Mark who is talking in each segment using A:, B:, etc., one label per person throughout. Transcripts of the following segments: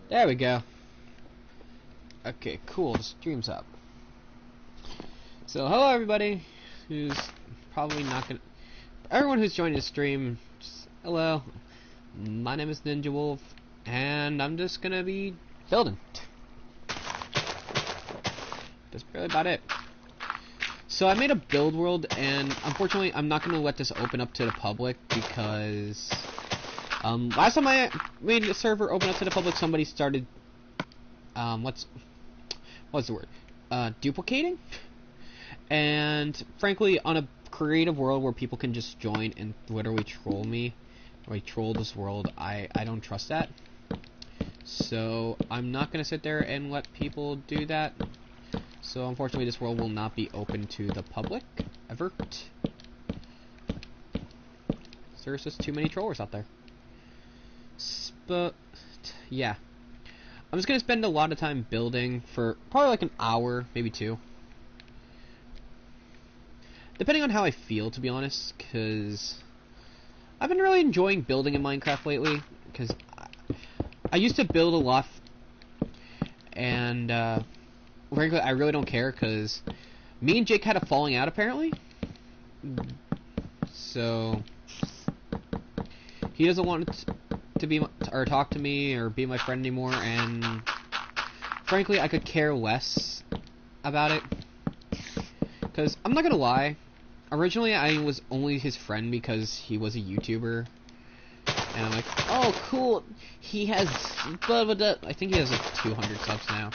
A: There we go. Okay, cool. The stream's up. So, hello everybody who's probably not gonna... Everyone who's joining the stream, just, hello. My name is Ninja Wolf, and I'm just gonna be building. That's really about it. So I made a build world, and unfortunately I'm not gonna let this open up to the public because last time I made a server open up to the public, somebody started what's the word? Duplicating. And frankly, on a creative world where people can just join and literally troll me, or like troll this world, I don't trust that. So I'm not gonna sit there and let people do that. So unfortunately, this world will not be open to the public ever. There's just too many trollers out there. But yeah, I'm just gonna spend a lot of time building for probably like an hour, maybe 2. Depending on how I feel, to be honest, because I've been really enjoying building in Minecraft lately, because I used to build a lot, and frankly, I really don't care, because me and Jake had a falling out, apparently. So he doesn't want to be, or talk to me, or be my friend anymore, and frankly, I could care less about it. Because, I'm not gonna lie, originally I was only his friend because he was a YouTuber. And I'm like, oh cool, he has blah blah blah. I think he has like 200 subs now.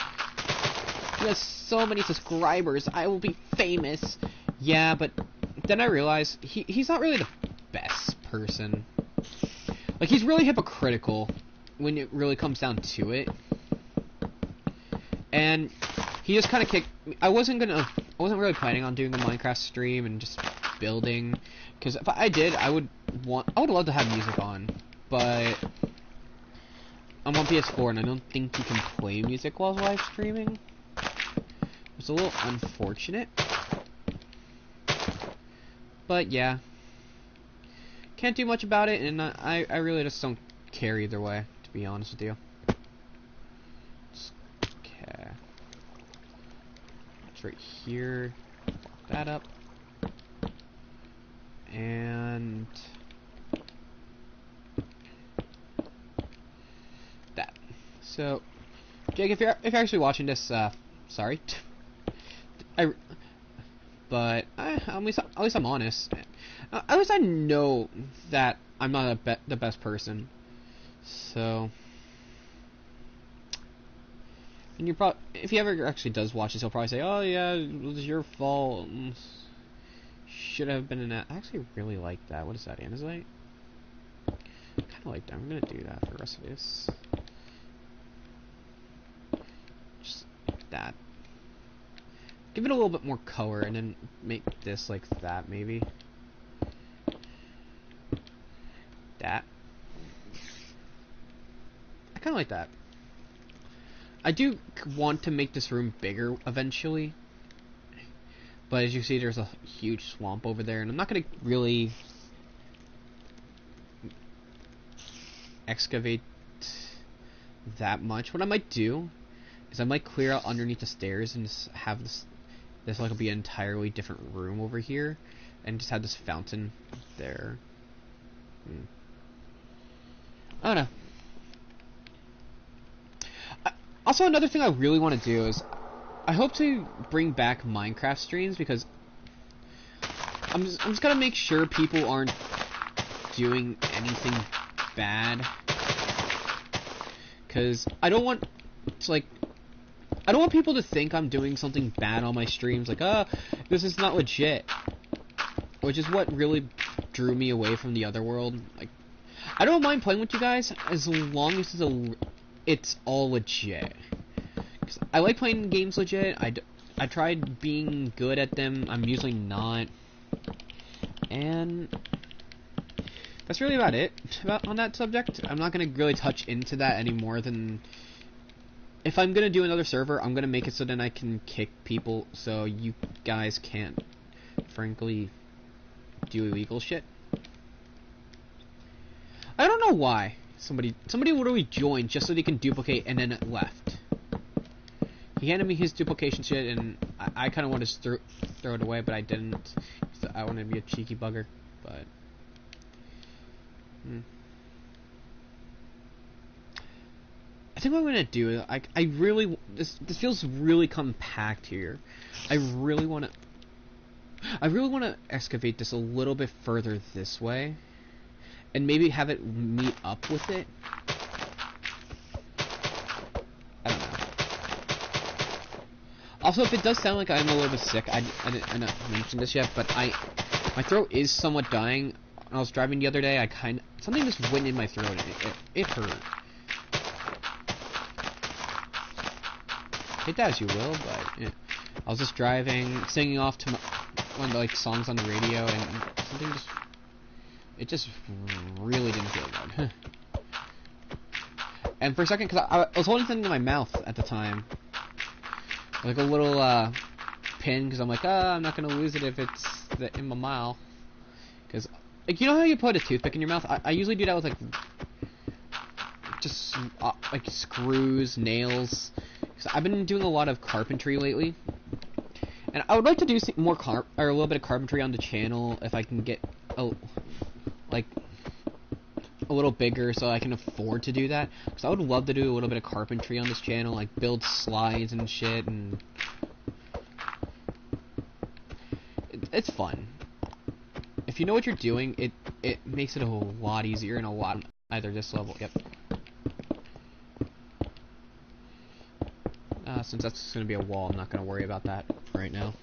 A: He has so many subscribers, I will be famous. Yeah, but then I realized he's not really the best person. Like, he's really hypocritical when it really comes down to it. And he just kind of kicked me. I wasn't really planning on doing a Minecraft stream and just building, because if I did, I would love to have music on, but I'm on PS4 and I don't think you can play music while live streaming. It's a little unfortunate, but yeah, can't do much about it, and I really just don't care either way, to be honest with you. Okay. Right here, lock that up, and that. So, Jake, if you're actually watching this, sorry, but at least I'm honest. At least I know that I'm not the best person. So. And if he ever actually does watch this, he'll probably say, "Oh yeah, it was your fault. Should have been in that." I actually really like that. What is that, andesite? Kind of like that. I'm gonna do that for the rest of this. Just like that. Give it a little bit more color, and then make this like that, maybe. That. I kind of like that. I do want to make this room bigger eventually, but as you see, there's a huge swamp over there, and I'm not going to really excavate that much. What I might do is I might clear out underneath the stairs and just have this like be an entirely different room over here, and just have this fountain there. I don't know. Also, another thing I really want to do is I hope to bring back Minecraft streams, because I'm just gonna make sure people aren't doing anything bad, because I don't want people to think I'm doing something bad on my streams, like, oh, this is not legit, which is what really drew me away from the other world. Like, I don't mind playing with you guys as long as it's all legit. 'Cause I like playing games legit. I tried being good at them. I'm usually not. And that's really about it on that subject. I'm not going to really touch into that any more than... If I'm going to do another server, I'm going to make it so then I can kick people so you guys can't, frankly, do illegal shit. don't know why. Somebody literally joined just so they can duplicate and then it left. He handed me his duplication shit, and I kind of wanted to throw it away, but I didn't. So I wanted to be a cheeky bugger, but... I think what I'm gonna do is I really this feels really compact here. I really want to excavate this a little bit further this way, and maybe have it meet up with it. I don't know. Also, if it does sound like I'm a little bit sick, I didn't mention this yet, but my throat is somewhat dying. When I was driving the other day, something just went in my throat, and it hurt. Take that as you will, but yeah. I was just driving, singing off to one of the songs on the radio, and something just really didn't feel good. And for a second, because I was holding something in my mouth at the time, like a little pin, because I'm like, I'm not gonna lose it if it's in my mouth. Because you know how you put a toothpick in your mouth? I usually do that with just screws, nails. I've been doing a lot of carpentry lately, and I would like to do more a little bit of carpentry on the channel if I can get a little bigger, so I can afford to do that. Because I would love to do a little bit of carpentry on this channel, like build slides and shit, and it's fun. If you know what you're doing, it makes it a lot easier and a lot either this level. Yep. Since that's going to be a wall, I'm not going to worry about that right now.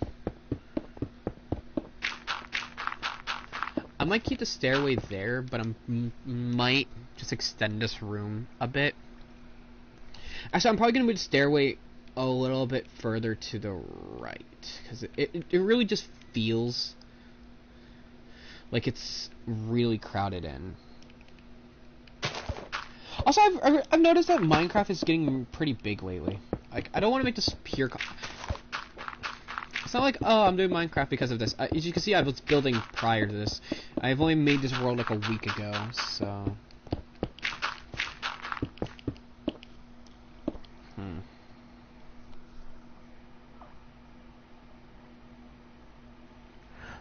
A: I might keep the stairway there, but I might just extend this room a bit. Actually, I'm probably going to move the stairway a little bit further to the right, because it really just feels like it's really crowded in. Also, I've noticed that Minecraft is getting pretty big lately. I don't want to make this pure... It's not like, oh, I'm doing Minecraft because of this. As you can see, I was building prior to this. I've only made this world a week ago, so... I'm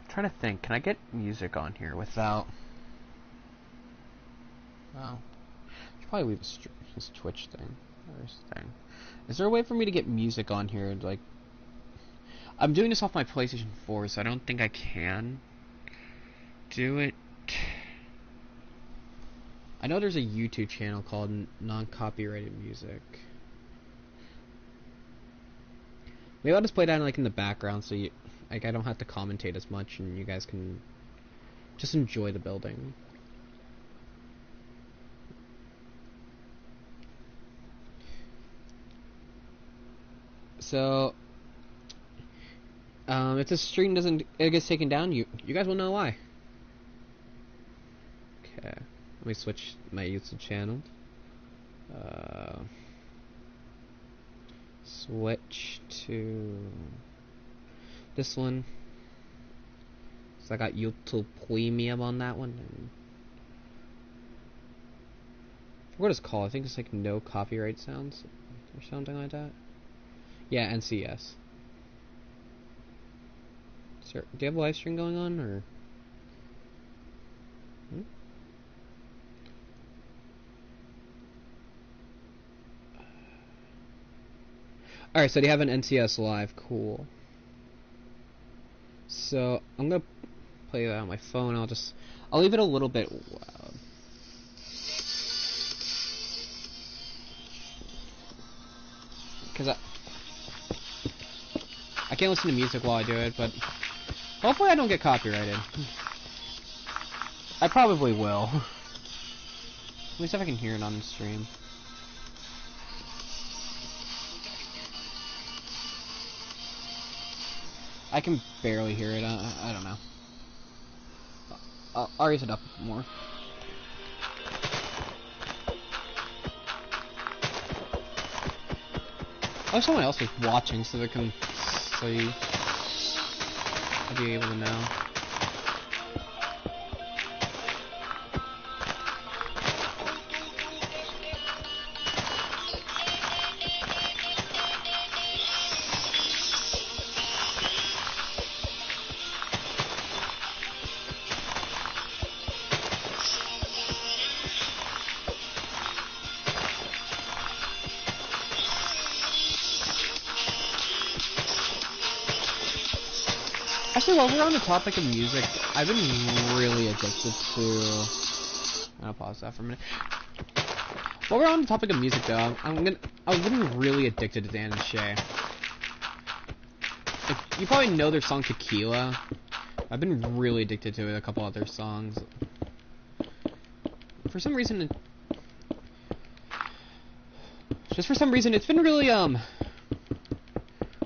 A: trying to think, can I get music on here without... Wow. I should probably leave this Twitch thing. Is there a way for me to get music on here? I'm doing this off my PlayStation 4, so I don't think I can do it. I know there's a YouTube channel called Non-Copyrighted Music. Maybe I'll just play that in the background, so I don't have to commentate as much, and you guys can just enjoy the building. So, if this stream gets taken down, you guys will know why. Okay, let me switch my YouTube channel. Switch to this one. So I got YouTube Premium on that one. And what it's called? I think it's no copyright sounds or something like that. Yeah, NCS. Sir, do you have a live stream going on, or? Alright, so do you have an NCS live? Cool. So, I'm gonna play that on my phone. I'll leave it a little bit loud. Because I can't listen to music while I do it, but hopefully I don't get copyrighted. I probably will. At least if I can hear it on the stream. I can barely hear it. I don't know. I'll raise it up more. I wish someone else was watching so they can see. I'd be able to know. Actually, while we're on the topic of music, I've been really addicted to... I'll pause that for a minute. While we're on the topic of music, though, I've been really addicted to Dan and Shay. Like, you probably know their song Tequila. I've been really addicted to it, a couple other songs. For some reason, it's been really,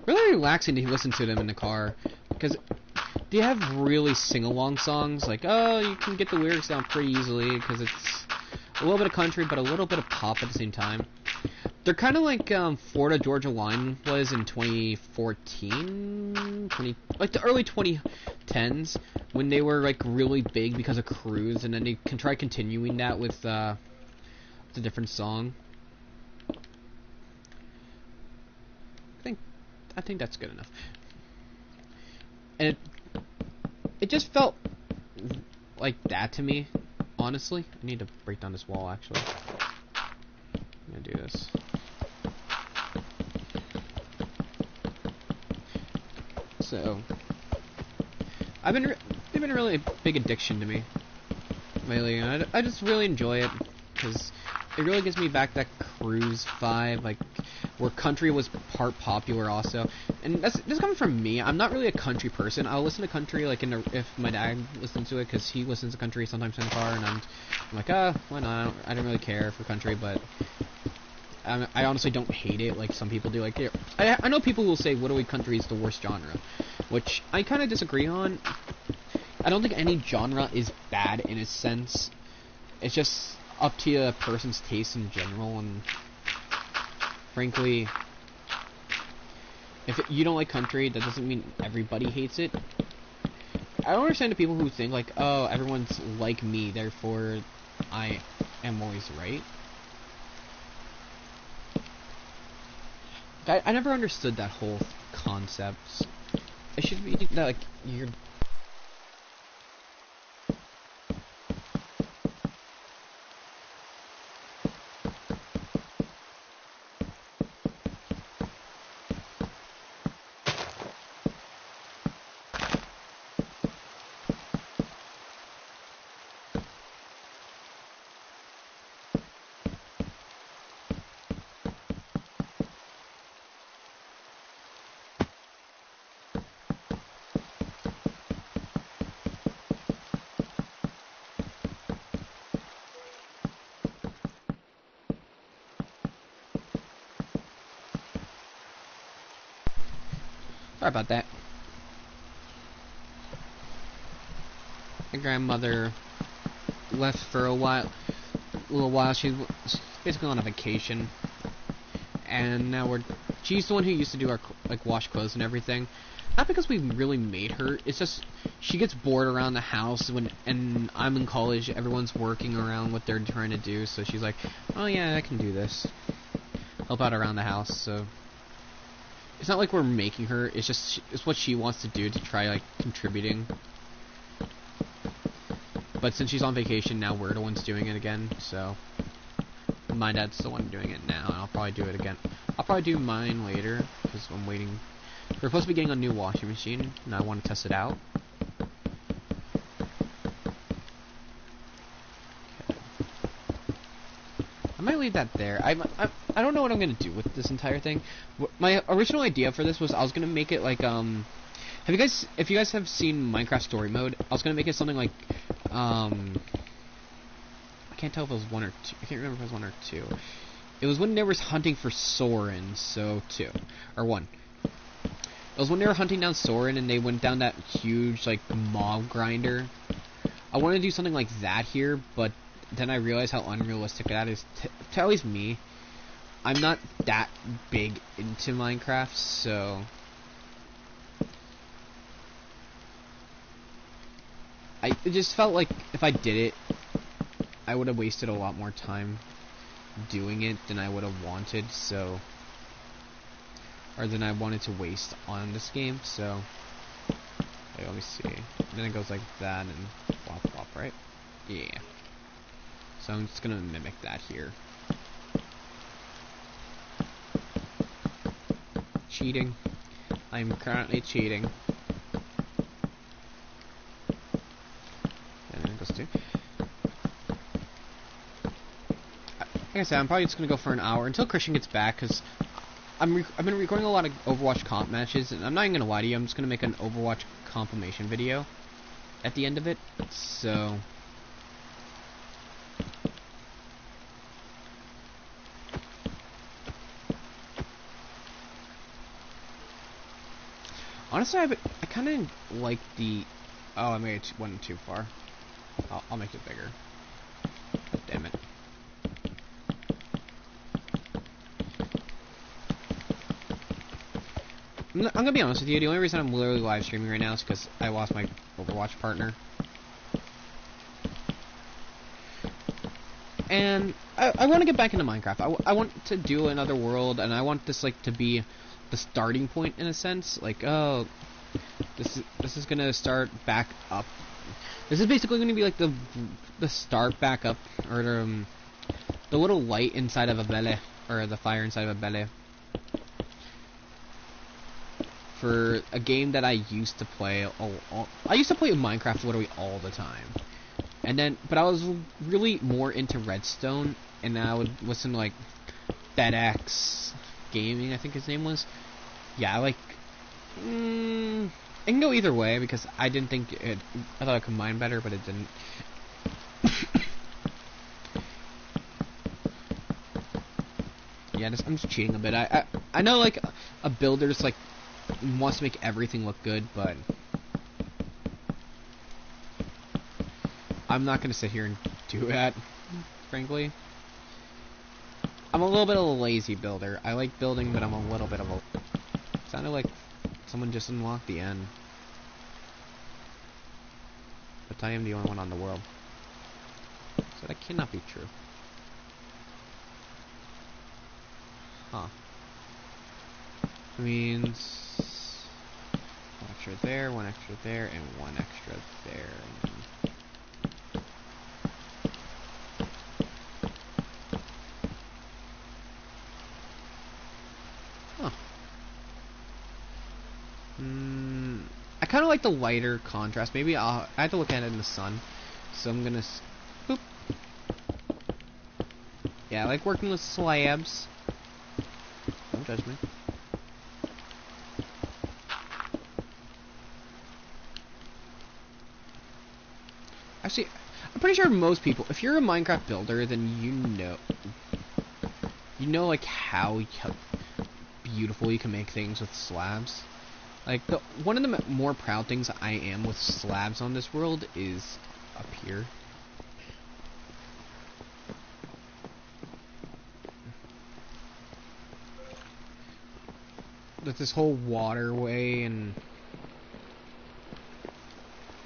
A: really relaxing to listen to them in the car. Because they have really sing-along songs. Like, oh, you can get the lyrics down pretty easily, because it's a little bit of country, but a little bit of pop at the same time. They're kind of like Florida Georgia Line was in 2014, like the early 2010s, when they were like really big because of Cruise, and then they can try continuing that with the different song. I think that's good enough. And it just felt like that to me, honestly. I need to break down this wall, actually. I'm gonna do this. So, they've been really a big addiction to me lately, and I just really enjoy it, because it really gives me back that Cruise vibe, like, where country was part popular also. And this coming from me. I'm not really a country person. I'll listen to country, like, if my dad listens to it, because he listens to country sometimes in the car, and I'm like, why not? I don't really care for country, but I honestly don't hate it like some people do. Like, I know people who will say Woodaway country is the worst genre, which I kind of disagree on. I don't think any genre is bad in a sense. It's just up to a person's taste in general, and frankly, if you don't like country, that doesn't mean everybody hates it. I don't understand the people who think like, oh, everyone's like me, therefore I am always right. I never understood that whole concept. It should be that, like, you're... Sorry about that. My grandmother left for a little while. She was basically on a vacation, and now she's the one who used to do our, like, wash clothes and everything. Not because we really made her. It's just she gets bored around the house and I'm in college. Everyone's working around what they're trying to do, so she's like, oh yeah, I can do this. Help out around the house. So it's not like we're making her. It's just it's what she wants to do to try, like, contributing. But since she's on vacation now, we're the ones doing it again. So my dad's the one doing it now, and I'll probably do it again. I'll probably do mine later because I'm waiting. We're supposed to be getting a new washing machine, and I want to test it out. Okay. I might leave that there. I don't know what I'm gonna do with this entire thing. My original idea for this was I was gonna make it like if you guys have seen Minecraft Story Mode, I was gonna make it something like I can't tell if it was 1 or 2. I can't remember if it was 1 or 2. It was when they were hunting for Soren, so 2 or 1. It was when they were hunting down Soren and they went down that huge, like, mob grinder. I wanted to do something like that here, but then I realized how unrealistic that is to at least me. I'm not that big into Minecraft, so it just felt like if I did it, I would have wasted a lot more time doing it than I would have wanted, so... or than I wanted to waste on this game, so... wait, let me see. And then it goes like that, and flop, flop, right? Yeah. So I'm just gonna mimic that here. Cheating. I'm currently cheating. supposed to. Like I said, I'm probably just gonna go for an hour until Christian gets back, because I've been recording a lot of Overwatch comp matches, and I'm not even gonna lie to you, I'm just gonna make an Overwatch compilation video at the end of it, so... Honestly, I kind of like the... Oh, I made it went too far. I'll make it bigger. God damn it. I'm gonna be honest with you, the only reason I'm literally live streaming right now is because I lost my Overwatch partner. And I want to get back into Minecraft. I want to do another world, and I want this like to be the starting point in a sense. Like, oh, this is gonna start back up. This is basically gonna be like the start back up, or the little light inside of a belle, or the fire inside of a belle. For a game that I used to play, I used to play Minecraft literally all the time. And then, but I was really more into Redstone, and I would listen to like FedEx Gaming, I think his name was. Yeah, like, it can go either way because I didn't think it. I thought it combined better, but it didn't. Yeah, I'm just cheating a bit. I know like a builder just like wants to make everything look good, but I'm not gonna sit here and do that, frankly. I'm a little bit of a lazy builder. I like building, but I'm a little bit of a... Sounded like someone just unlocked the end. But I am the only one on the world. So that cannot be true. Huh. That means... one extra there, one extra there, and one extra there. I kind of like the lighter contrast. Maybe I have to look at it in the sun. So I'm gonna... Boop. Yeah, I like working with slabs. Don't judge me. Actually, I'm pretty sure most people, if you're a Minecraft builder, then you know like how beautiful you can make things with slabs. Like, one of the more proud things I am with slabs on this world is up here. With this whole waterway and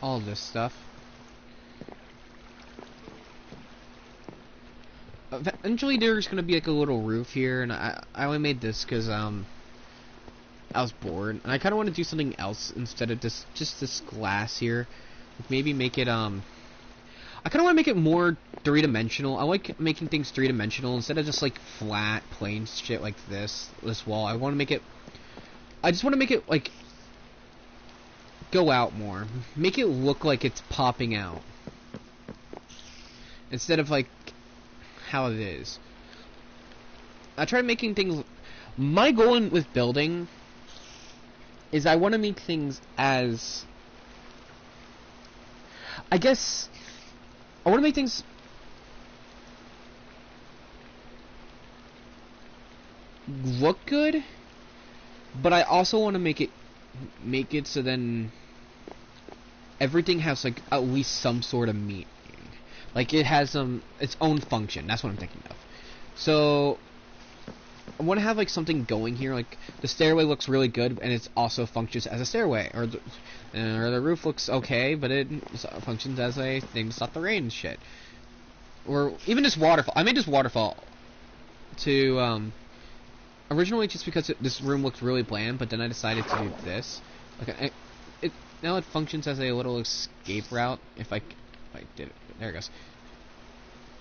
A: all this stuff. Eventually there's going to be like a little roof here, and I only made this because, I was bored, and I kind of want to do something else instead of just this glass here. Maybe make it, I kind of want to make it more three-dimensional. I like making things three-dimensional instead of just, like, flat, plain shit like this wall. I want to make it, I just want to make it, like, go out more. Make it look like it's popping out. Instead of, like, how it is. I try making things, my goal with building is I want to make things as... I guess... I want to make things... look good, but I also want to make it so then everything has, like, at least some sort of meaning. Like, it has its own function. That's what I'm thinking of. So... I want to have like something going here, like the stairway looks really good, and it also functions as a stairway, or the roof looks okay, but it functions as a thing to stop the rain and shit. Or even this waterfall. I made this waterfall to originally just because this room looked really bland, but then I decided to do this. Like now it functions as a little escape route. If I did it, there it goes.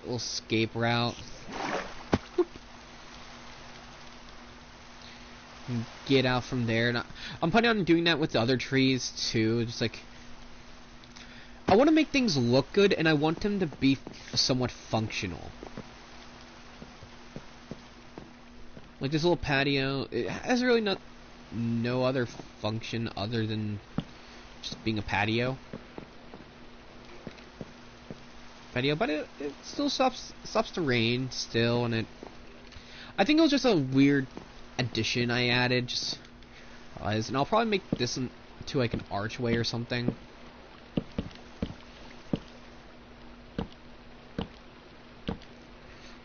A: A little escape route. Get out from there, and I'm planning on doing that with the other trees too. Just like I want to make things look good, and I want them to be somewhat functional. Like this little patio, it has really no other function other than just being a patio. But it still stops the rain still, and I think it was just a weird addition I added, just and I'll probably make this into like an archway or something.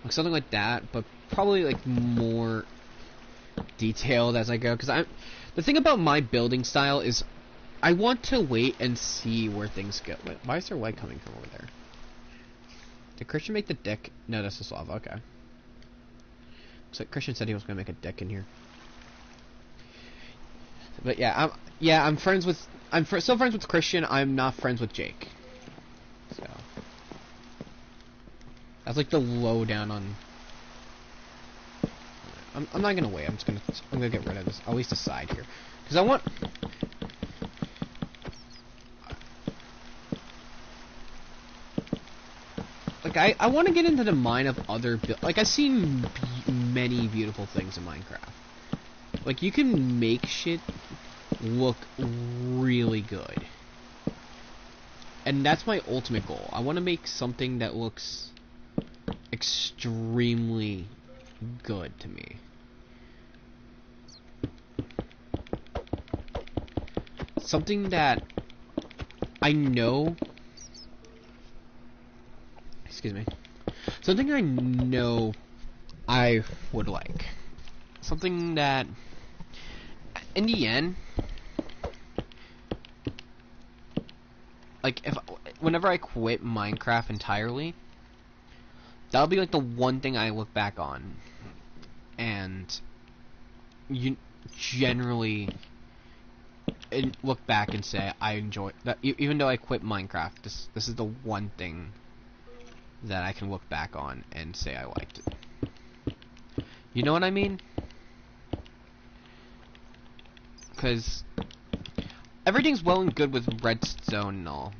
A: Like something like that, but probably like more detailed as I go, because the thing about my building style is I want to wait and see where things go. Wait, why is there light coming from over there? Did Christian make the deck? No, that's the lava. Okay. Looks like Christian said he was going to make a deck in here. But yeah, I'm friends with. Still friends with Christian. I'm not friends with Jake. So that's like the lowdown on. I'm not gonna wait. I'm gonna get rid of this. At least the side here, because I want. Like I want to get into the mind of other like I've seen many beautiful things in Minecraft. Like you can make shit look really good, and that's my ultimate goal. I want to make something that looks extremely good to me. Something that I know. Excuse me. Something I know I would like. Something that, in the end, like whenever I quit Minecraft entirely, that'll be like the one thing I look back on, and you generally look back and say I enjoy that. Even though I quit Minecraft, this is the one thing that I can look back on and say I liked it. You know what I mean? Because everything's well and good with redstone and all.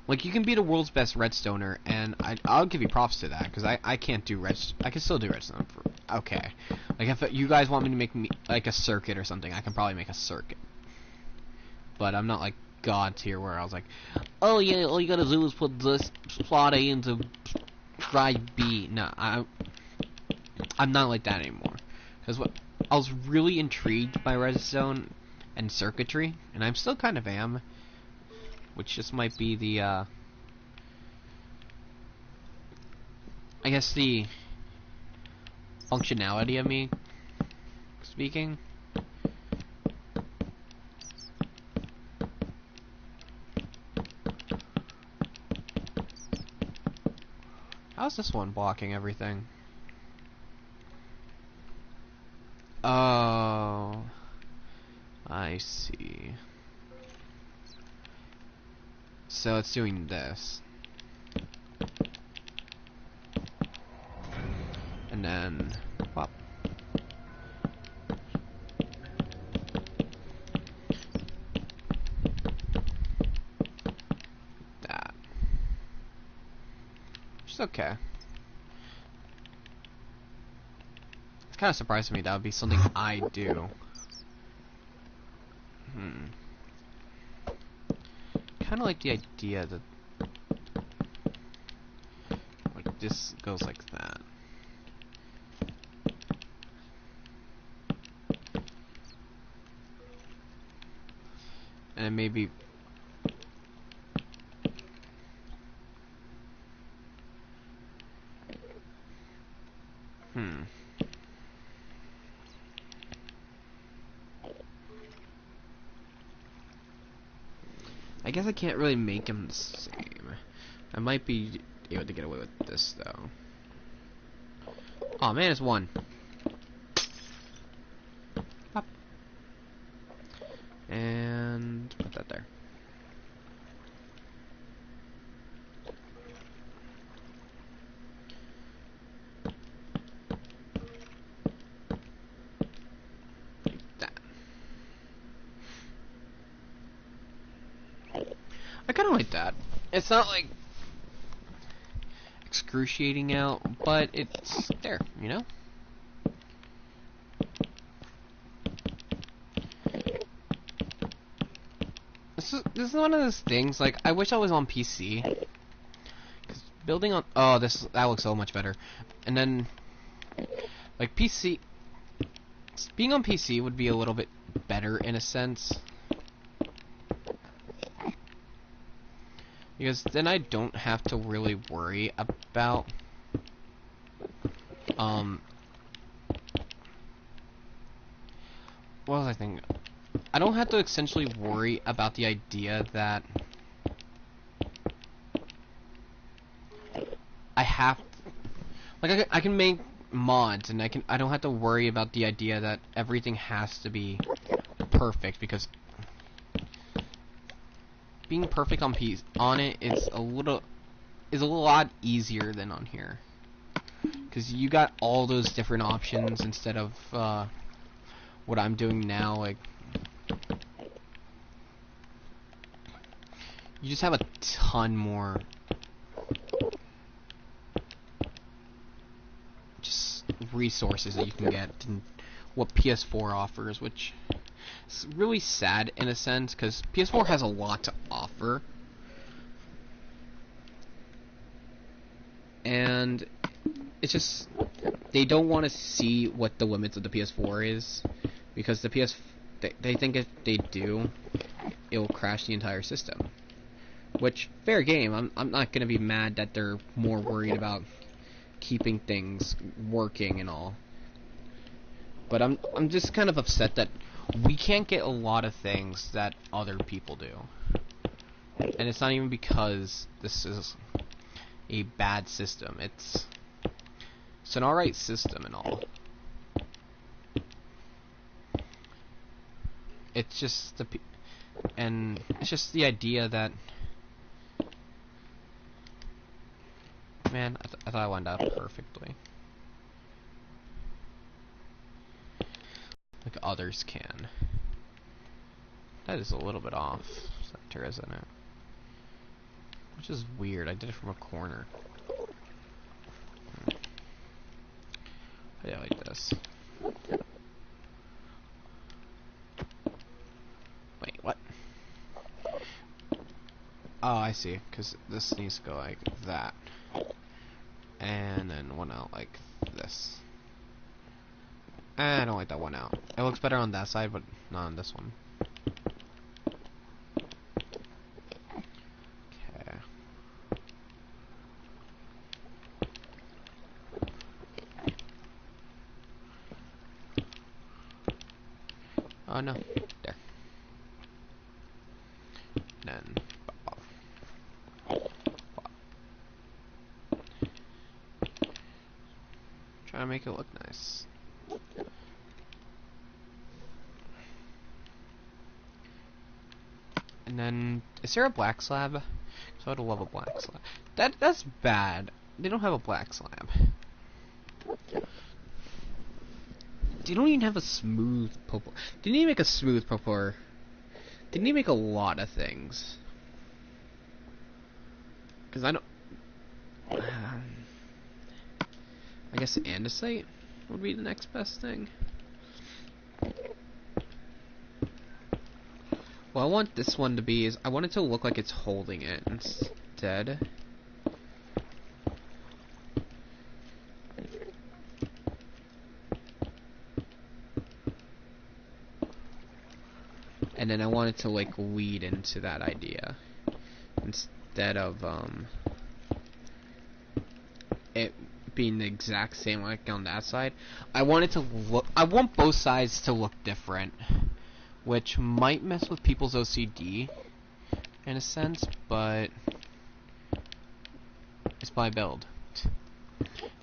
A: Like, you can be the world's best redstoner, and I'll give you props to that, because I can't do I can still do redstone for okay. Like, if you guys want me to make like a circuit or something, I can probably make a circuit. But I'm not like God tier where I was like, oh yeah, all you gotta do is put this plot A into drive B. No, I'm not like that anymore. Because I was really intrigued by redstone and circuitry, and I'm still kind of am. Which just might be the, I guess the functionality of me speaking. How's this one blocking everything? Oh, I see. So it's doing this. And then pop. That. Which is okay. It's kind of surprising me that would be something I do. Kind of like the idea that like this goes like that. And maybe I guess I can't really make them the same. I might be able to get away with this though. Oh man, it's one. Pop. And put that there. Like that. I kind of like that. It's not like excruciating out, but it's there, you know? This is one of those things, like, I wish I was on PC. Cause building on... Oh, that looks so much better. And then, like, PC... Being on PC would be a little bit better, in a sense. Because then I don't have to really worry about... What was I thinking? I don't have to essentially worry about the idea that I have, like, I can make mods, and I don't have to worry about the idea that everything has to be perfect, because being perfect on it is a lot easier than on here, because you got all those different options instead of what I'm doing now. Like, you just have a ton more just resources that you can get than what PS4 offers, which is really sad in a sense, because PS4 has a lot to offer, and it's just they don't want to see what the limits of the PS4 is, because they think if they do, it will crash the entire system. Which, fair game. I'm not gonna be mad that they're more worried about keeping things working and all. But I'm just kind of upset that we can't get a lot of things that other people do. And it's not even because this is a bad system. It's an alright system and all. It's just it's just the idea that, man, I thought I lined up perfectly. Like others can. That is a little bit off center, isn't it? Which is weird. I did it from a corner. Yeah, like this. Wait, what? Oh, I see. Because this needs to go like that. And then one out like this. I don't like that one out. It looks better on that side, but not on this one. Okay. Oh no. There. Then trying to make it look nice. And then, is there a black slab? So I'd love a black slab. That's bad. They don't have a black slab. They don't even have a smooth poplar. They need to make a smooth poplar. They need to make a lot of things. Because I don't... I guess andesite would be the next best thing. What I want this one to be is, I want it to look like it's holding it instead. And then I want it to like lead into that idea instead of it being the exact same like on that side. I want it to look, I want both sides to look different, which might mess with people's OCD in a sense, but it's my build.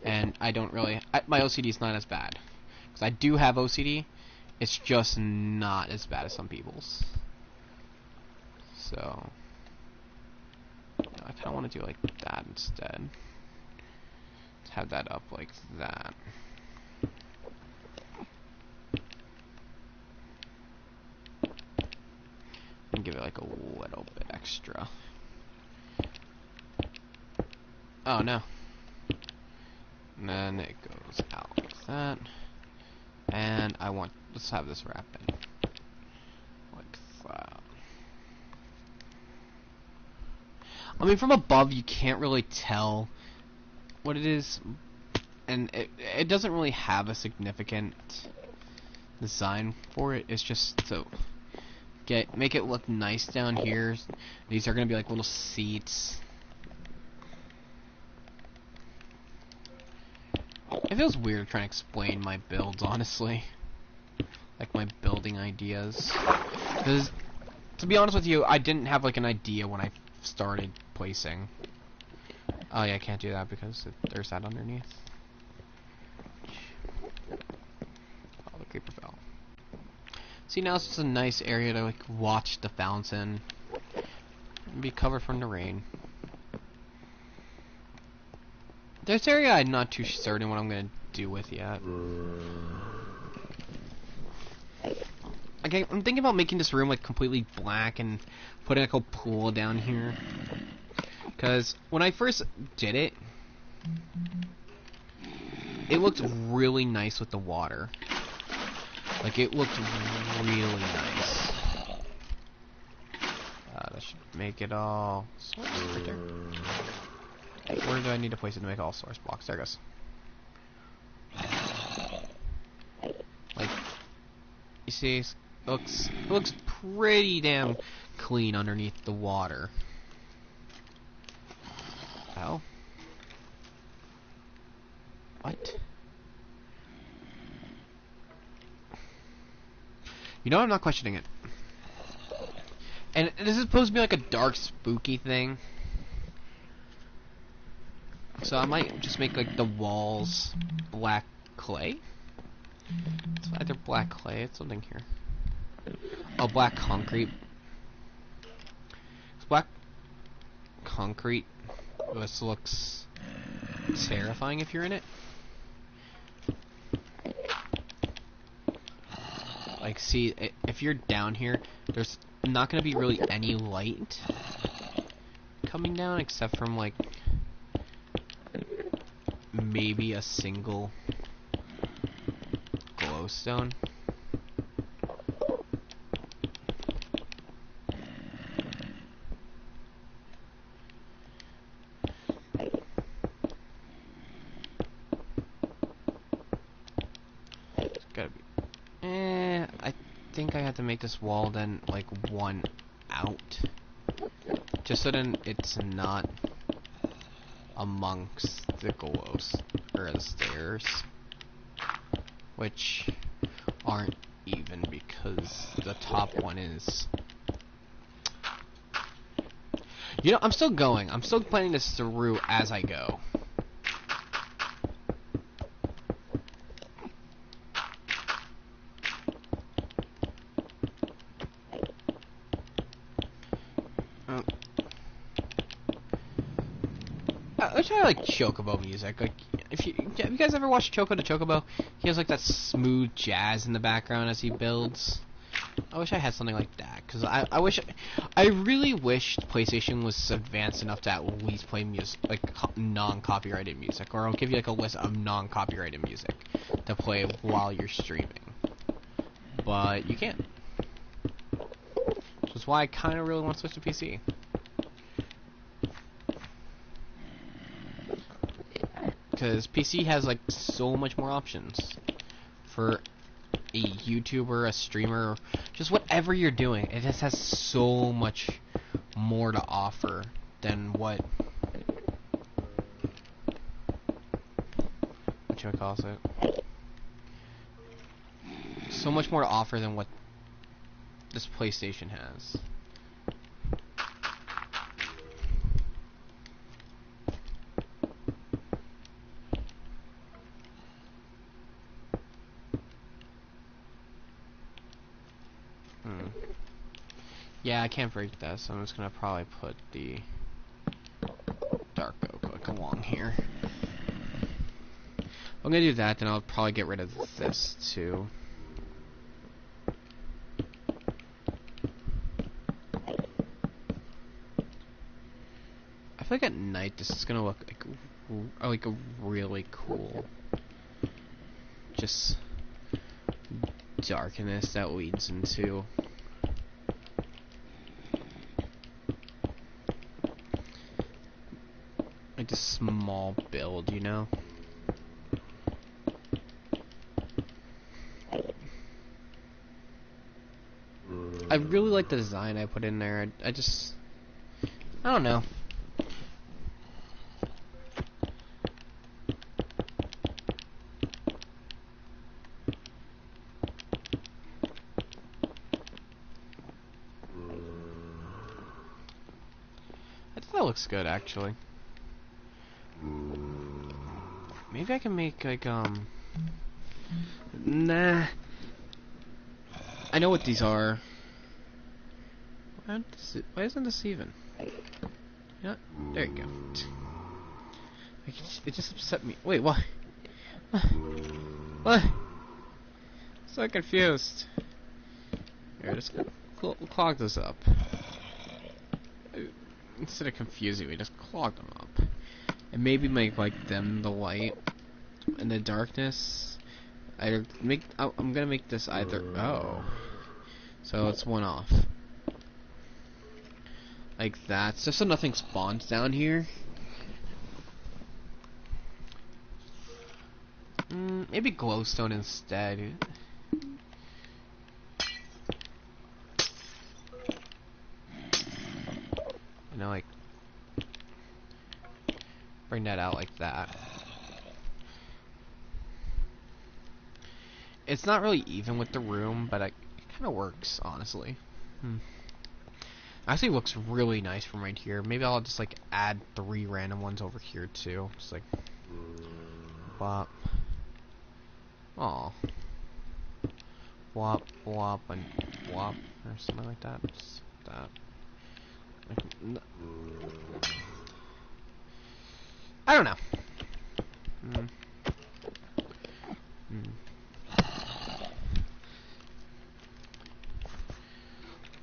A: And I don't really, my OCD is not as bad. Because I do have OCD, it's just not as bad as some people's. So, I kind of want to do like that instead. Have that up like that. And give it like a little bit extra. Oh no. And then it goes out like that. And let's have this wrap in. Like that. I mean, from above, you can't really tell what it is. And it doesn't really have a significant design for it. It's just to make it look nice down here. These are going to be like little seats. It feels weird trying to explain my builds, honestly. Like my building ideas. Because, to be honest with you, I didn't have like an idea when I started placing. Oh yeah, I can't do that because there's that underneath. Oh, the creeper fell. See, now it's just a nice area to like watch the fountain and be covered from the rain. This area I'm not too certain what I'm gonna do with yet. Okay, I'm thinking about making this room like completely black and putting like a pool down here. Cause when I first did it, it looked really nice with the water. Like it looked really nice. That should make it all source right there. Where do I need to place it to make all source blocks? There it goes. Like, you see, it looks pretty damn clean underneath the water. Hell. What? You know, I'm not questioning it. And this is supposed to be like a dark, spooky thing. So I might just make like the walls black clay. It's either black clay, it's something here. Oh, black concrete. It's black concrete. This looks terrifying if you're in it. Like, see, if you're down here, there's not going to be really any light coming down except from like maybe a single glowstone. It's gotta be. I think I have to make this wall then like one out, just so then it's not amongst the glows or the stairs, which aren't even because the top one is. You know, I'm still going. I'm still planning this through as I go. I wish I like Chocobo music. Like, have you guys ever watched Choco the Chocobo? He has like that smooth jazz in the background as he builds. I wish I had something like that, because I really wished PlayStation was advanced enough to at least play music, like non-copyrighted music, or I'll give you like a list of non-copyrighted music to play while you're streaming. But you can't. Which is why I kind of really want to switch to PC. Because PC has like so much more options for a YouTuber, a streamer, just whatever you're doing. It just has so much more to offer than what you would call it. So much more to offer than what this PlayStation has. Yeah, I can't break that, so I'm just gonna probably put the dark oak like along here. I'm gonna do that, then I'll probably get rid of this too. I feel feel like at night this is gonna look like a really cool, just darkness that leads into like a small build, you know? I really like the design I put in there. I don't know. I think that looks good, actually. Maybe I can make, like, nah. I know what these are. Why isn't this even? Yeah, there you go. It just upset me. Wait, what? What? So confused. Here, just clog this up. Instead of confusing, we just clog them up. And maybe make, like, them the light and the darkness. I'm gonna make this either. Oh. So it's one off. Like that. Just so nothing spawns down here. Maybe glowstone instead. You know, like, bring that out like that. It's not really even with the room, but it kind of works, honestly. Actually, looks really nice from right here. Maybe I'll just like add 3 random ones over here too. Just like, whop. Aw. Whop, whop, and whop, or something like that. Just that. I don't know.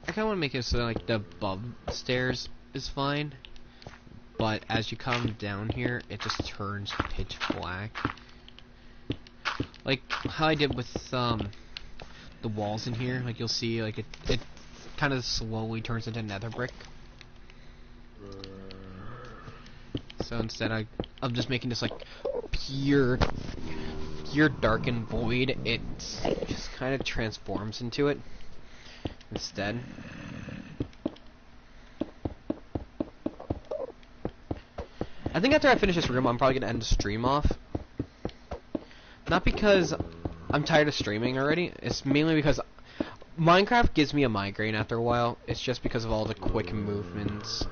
A: I kind of want to make it so like the above stairs is fine, but as you come down here, it just turns pitch black. Like how I did with the walls in here. Like you'll see, like it kind of slowly turns into nether brick. So instead, I'm just making this like pure dark and void. It just kind of transforms into it instead. I think after I finish this room, I'm probably gonna end the stream off. Not because I'm tired of streaming already. It's mainly because Minecraft gives me a migraine after a while. It's just because of all the quick movements.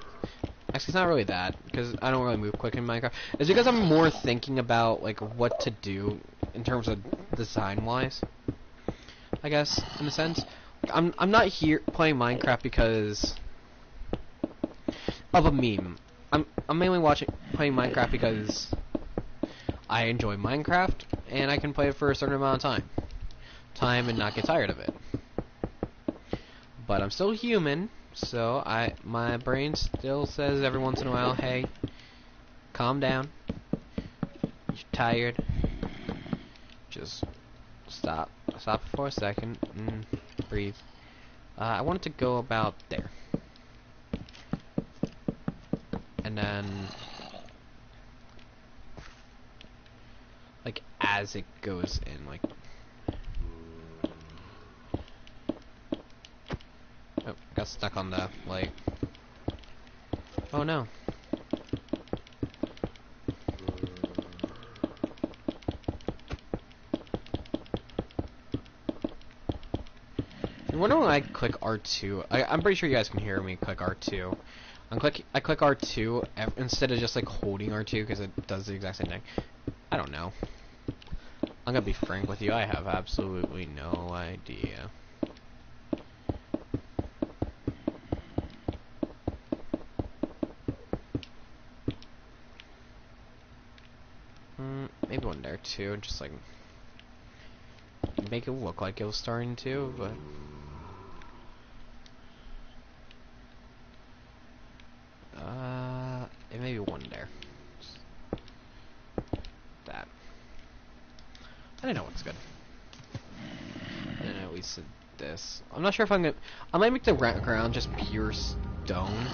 A: Actually, it's not really that, because I don't really move quick in Minecraft. It's because I'm more thinking about, like, what to do in terms of design-wise, I guess, in a sense. I'm not here playing Minecraft because of a meme. I'm mainly playing Minecraft because I enjoy Minecraft, and I can play it for a certain amount of time and not get tired of it. But I'm still human. So my brain still says every once in a while, hey, calm down. You're tired. Just stop for a second and breathe. I want it to go about there. And then, like, as it goes in, like, oh, got stuck on the light. Oh no. You're wondering why I click R2. I'm pretty sure you guys can hear me click R2. I click R2 instead of just like holding R2 because it does the exact same thing. I don't know. I'm gonna be frank with you, I have absolutely no idea. Maybe one there too, just like make it look like it was starting to, but it may be
B: I know what's good. And at least this. I'm not sure if I'm gonna. I might make the ground just pure stone.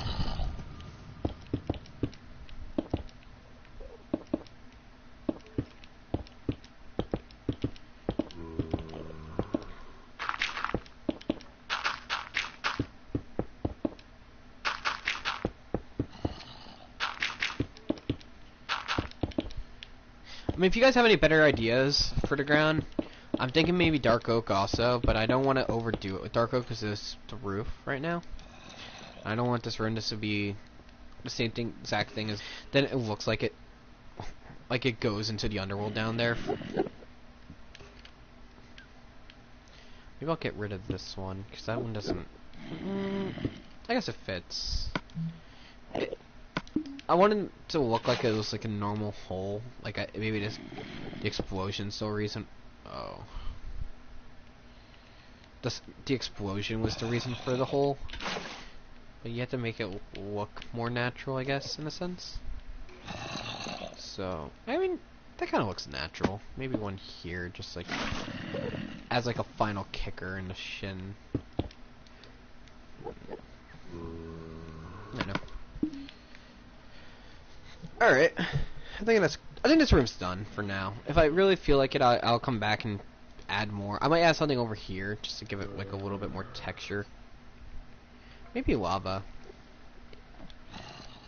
B: I mean, if you guys have any better ideas for the ground, I'm thinking maybe dark oak also, but I don't want to overdo it with dark oak because it's the roof right now. I don't want this room to be the same thing, exact thing as. Then it looks like it goes into the underworld down there. Maybe I'll get rid of this one because that one doesn't. I guess it fits. I wanted it to look like it was like a normal hole, like maybe the explosion's so recent. Oh, the explosion was the reason for the hole, but you have to make it look more natural, I guess, in a sense. So I mean, that kind of looks natural. Maybe one here, just like as like a final kicker in the shin. I know. Alright, I think this room's done for now. If I really feel like it, I'll come back and add more. I might add something over here just to give it like a little bit more texture. Maybe lava.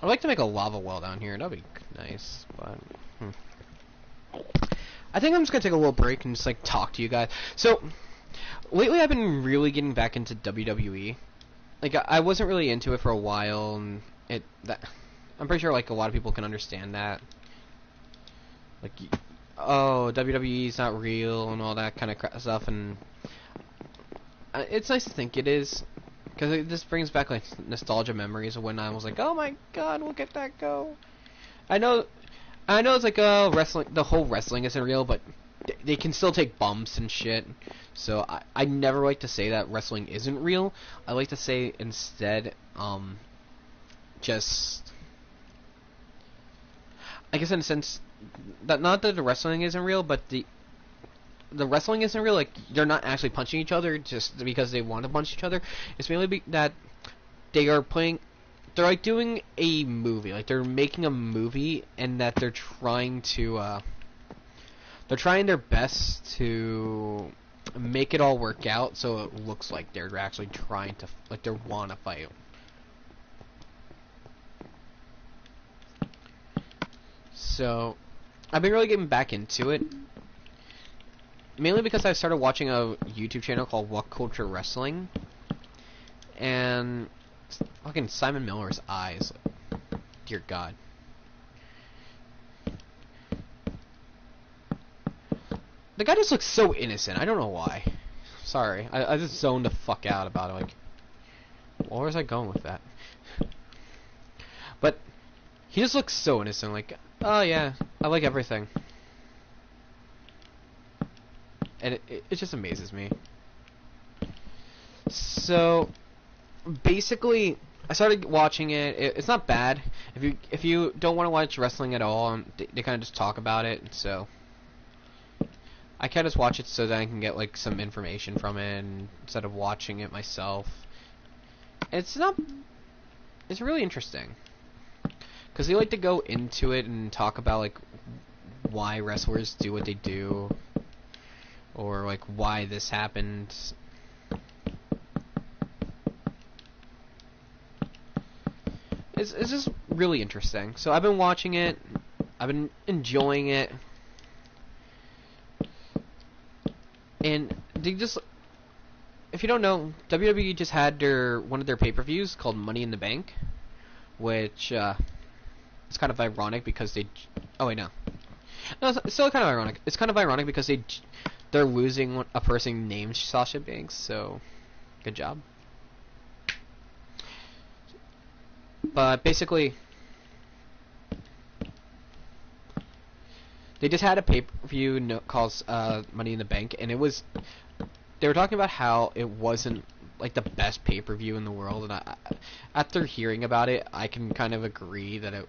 B: I'd like to make a lava well down here. That'd be nice, but I think I'm just gonna take a little break and just like talk to you guys. So lately, I've been really getting back into WWE. Like I wasn't really into it for a while, and I'm pretty sure like a lot of people can understand that. Like, oh, WWE's not real and all that kind of stuff, and it's nice to think it is, because it just brings back like nostalgia memories of when I was like, oh my god, look at that go. I know it's like, oh, wrestling, the whole wrestling isn't real, but they can still take bumps and shit. So I never like to say that wrestling isn't real. I like to say instead, just, I guess in a sense, that not that the wrestling isn't real, but the wrestling isn't real. Like, they're not actually punching each other just because they want to punch each other. It's mainly that they are playing. They're like doing a movie. Like, they're making a movie, and that they're trying to. They're trying their best to make it all work out, so it looks like they're actually trying to, like, they want to fight. So, I've been really getting back into it, mainly because I started watching a YouTube channel called What Culture Wrestling, and fucking Simon Miller's eyes, dear God. The guy just looks so innocent. I don't know why. Sorry, I just zoned the fuck out about it. Like, where was I going with that? But he just looks so innocent. Like, oh yeah, I like everything, and it just amazes me. So basically, I started watching it. It's not bad. If you don't want to watch wrestling at all, they kind of just talk about it. So I kind of just watch it so that I can get like some information from it instead of watching it myself. It's really interesting because they like to go into it and talk about like why wrestlers do what they do, or like why this happened. It's just really interesting. So I've been watching it. I've been enjoying it. And they just, if you don't know, WWE just had one of their pay-per-views called Money in the Bank, which it's kind of ironic because oh wait, no, it's still kind of ironic. It's kind of ironic because they're losing a person named Sasha Banks. So good job. But basically, they just had a pay-per-view called Money in the Bank, and they were talking about how it wasn't like the best pay-per-view in the world, and after hearing about it, I can kind of agree that it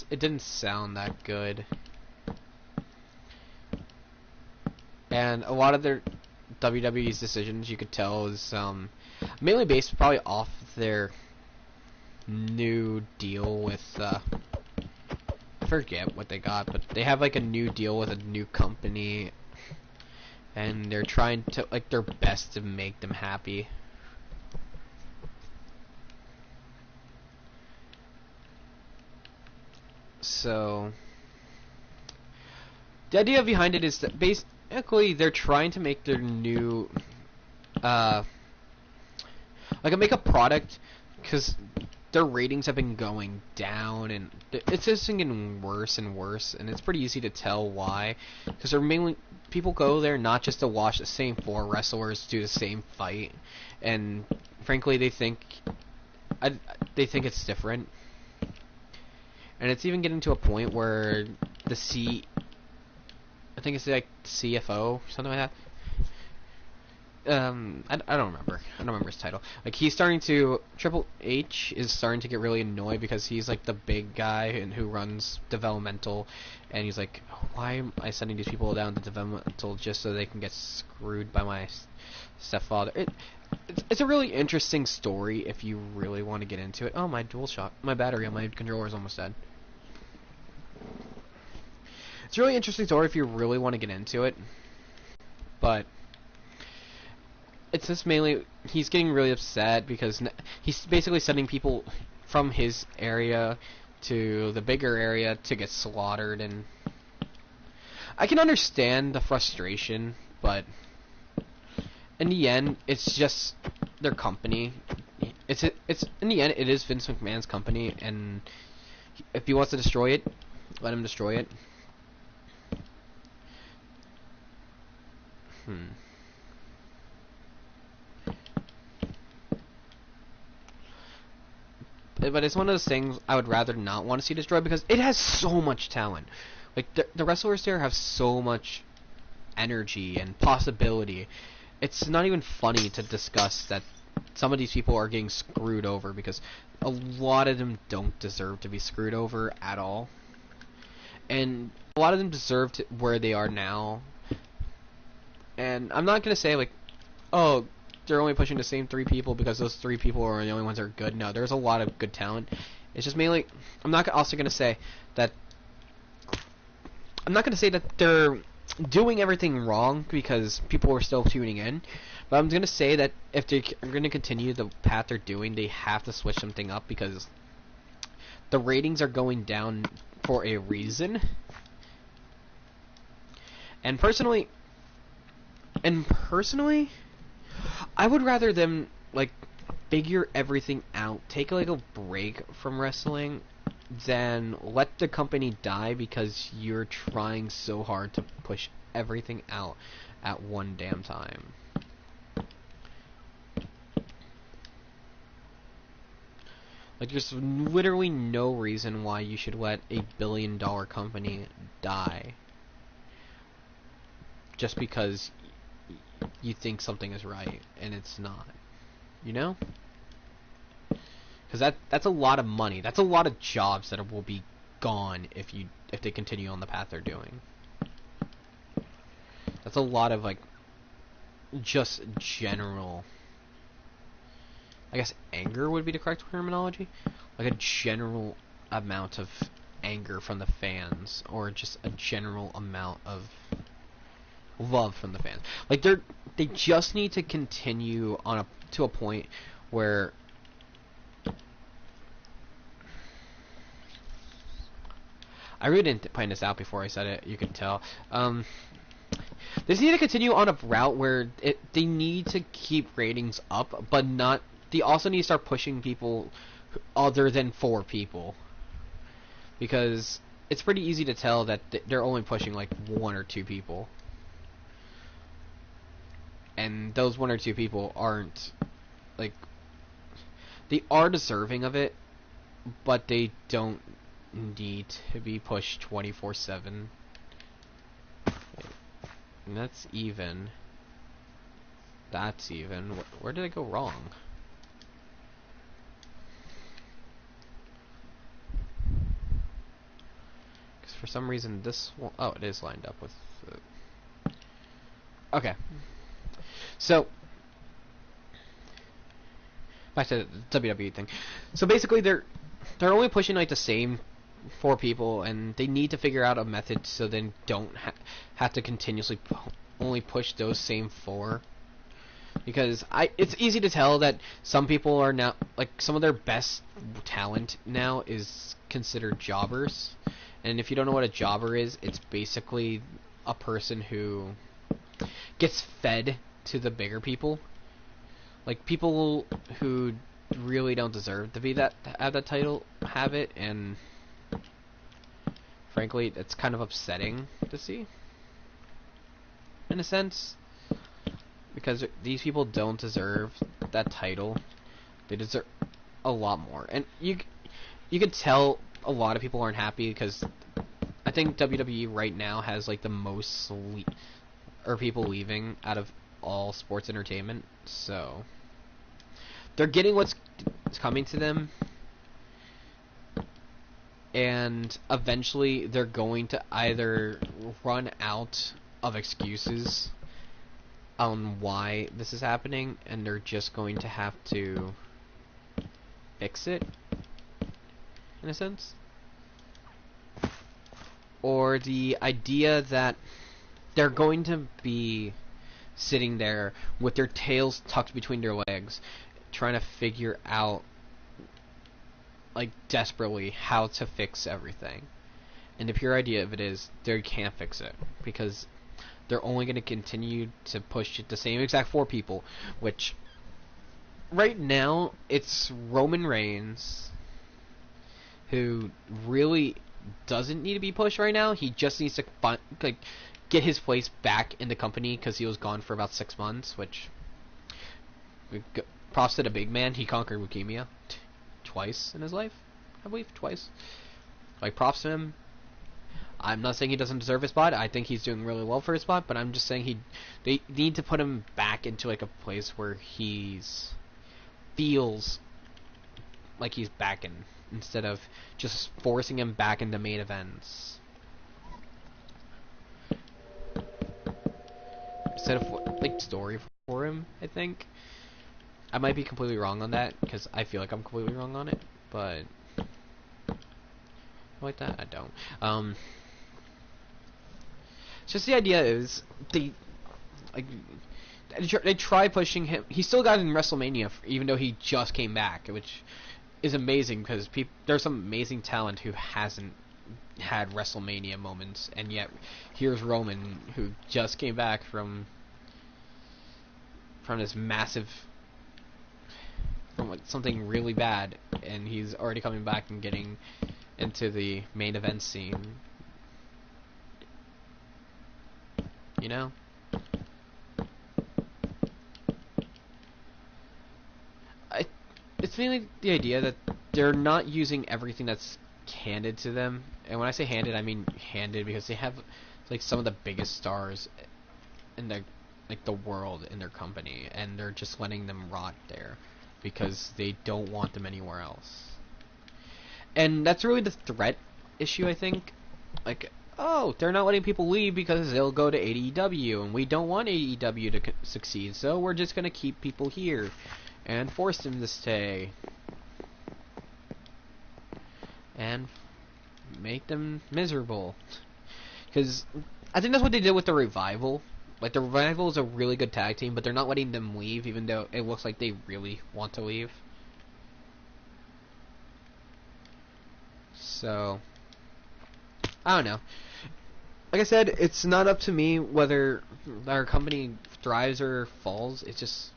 B: didn't sound that good. and a lot of their WWE's decisions, you could tell, is mainly based probably off their new deal with I forget what they got, but they have like a new deal with a new company, and they're trying to like their best to make them happy. So the idea behind it is that basically they're trying to make their new like make a product, because their ratings have been going down, and it's just been getting worse and worse, and it's pretty easy to tell why, because they're mainly people go there not just to watch the same 4 wrestlers do the same fight, and frankly they think it's different, and it's even getting to a point where I think it's like CFO, something like that. I don't remember. I don't remember his title. Like, Triple H is starting to get really annoyed because he's like the big guy and who runs developmental, and he's like, why am I sending these people down to developmental just so they can get screwed by my stepfather? It's a really interesting story if you really want to get into it. Oh, my my battery on my controller is almost dead. It's a really interesting story if you really want to get into it, but it's just mainly he's getting really upset because he's basically sending people from his area to the bigger area to get slaughtered, and I can understand the frustration, but in the end, it's just their company. It's in the end, it is Vince McMahon's company, and if he wants to destroy it, let him destroy it. But it's one of those things I would rather not want to see destroyed because it has so much talent. Like, the wrestlers there have so much energy and possibility. It's not even funny to discuss that some of these people are getting screwed over, because a lot of them don't deserve to be screwed over at all. And a lot of them deserve where they are now. And I'm not going to say, like, oh, they're only pushing the same 3 people because those 3 people are the only ones that are good. No, there's a lot of good talent. It's just mainly, I'm not also going to say that they're doing everything wrong because people are still tuning in, but I'm going to say that if they're going to continue the path they're doing, they have to switch something up, because the ratings are going down for a reason. And personally, I would rather them, like, figure everything out, take like a break from wrestling, than let the company die because you're trying so hard to push everything out at one damn time. Like, there's literally no reason why you should let a billion-dollar company die just because you think something is right and it's not, you know? Because that's a lot of money. That's a lot of jobs that will be gone if they continue on the path they're doing. That's a lot of, like, just general, I guess anger would be the correct terminology. Like a general amount of anger from the fans, or just a general amount of love from the fans. Like, they just need to continue on to a point where I really didn't plan this out before I said it, you can tell. They just need to continue on a route where they need to keep ratings up, but not. They also need to start pushing people other than 4 people, because it's pretty easy to tell that they're only pushing like 1 or 2 people. And those 1 or 2 people aren't, like, they are deserving of it, but they don't need to be pushed 24/7. And that's even. That's even. Where did I go wrong? Because for some reason this one, oh, it is lined up with. Okay. So back to the WWE thing. So basically, they're only pushing like the same four people, and they need to figure out a method so they don't have to continuously only push those same four. Because it's easy to tell that some people are now, like, some of their best talent now is considered jobbers. And if you don't know what a jobber is, it's basically a person who gets fed to the bigger people. Like, people who really don't deserve to be have that title have it, and frankly, it's kind of upsetting to see, in a sense, because these people don't deserve that title. They deserve a lot more, and you could tell a lot of people aren't happy because I think WWE right now has like the most people leaving out of all sports entertainment, so they're getting what's coming to them, and eventually they're going to either run out of excuses on why this is happening, and they're just going to have to fix it, in a sense. Or the idea that they're going to be sitting there with their tails tucked between their legs, trying to figure out, like, desperately how to fix everything. And the pure idea of it is they can't fix it because they're only going to continue to push it the same exact four people, which right now it's Roman Reigns, who really doesn't need to be pushed right now. He just needs to get his place back in the company because he was gone for about 6 months, which props to the big man. He conquered leukemia twice in his life, I believe, twice. Like, props to him. I'm not saying he doesn't deserve his spot. I think he's doing really well for his spot, but I'm just saying they need to put him back into like a place where feels like he's back in, instead of just forcing him back into main events. Instead of like story for him, I think. I might be completely wrong on that because I feel like I'm completely wrong on it, but like that I don't. Just the idea is they try pushing him. He still got in WrestleMania even though he just came back, which is amazing because there's some amazing talent who hasn't had WrestleMania moments, and yet here's Roman who just came back from this massive, from like something really bad, and he's already coming back and getting into the main event scene. You know? It's mainly the idea that they're not using everything that's handed to them. And when I say handed, I mean handed because they have like some of the biggest stars in the world in their company, and they're just letting them rot there because they don't want them anywhere else. And that's really the threat issue, I think. Like, oh, they're not letting people leave because they'll go to AEW, and we don't want AEW to succeed, so we're just going to keep people here and force them to stay and make them miserable. Because I think that's what they did with the Revival. Like, the Revival is a really good tag team, but they're not letting them leave, even though it looks like they really want to leave. So, I don't know. Like I said, it's not up to me whether our company thrives or falls. It just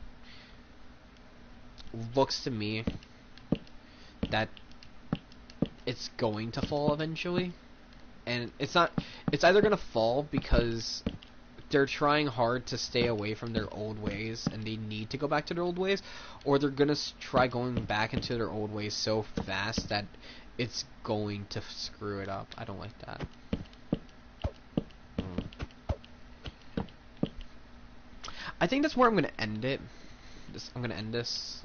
B: looks to me that it's going to fall eventually. And it's either going to fall because they're trying hard to stay away from their old ways and they need to go back to their old ways, or they're going to try going back into their old ways so fast that it's going to screw it up. I don't like that. I think that's where I'm going to end it. I'm going to end this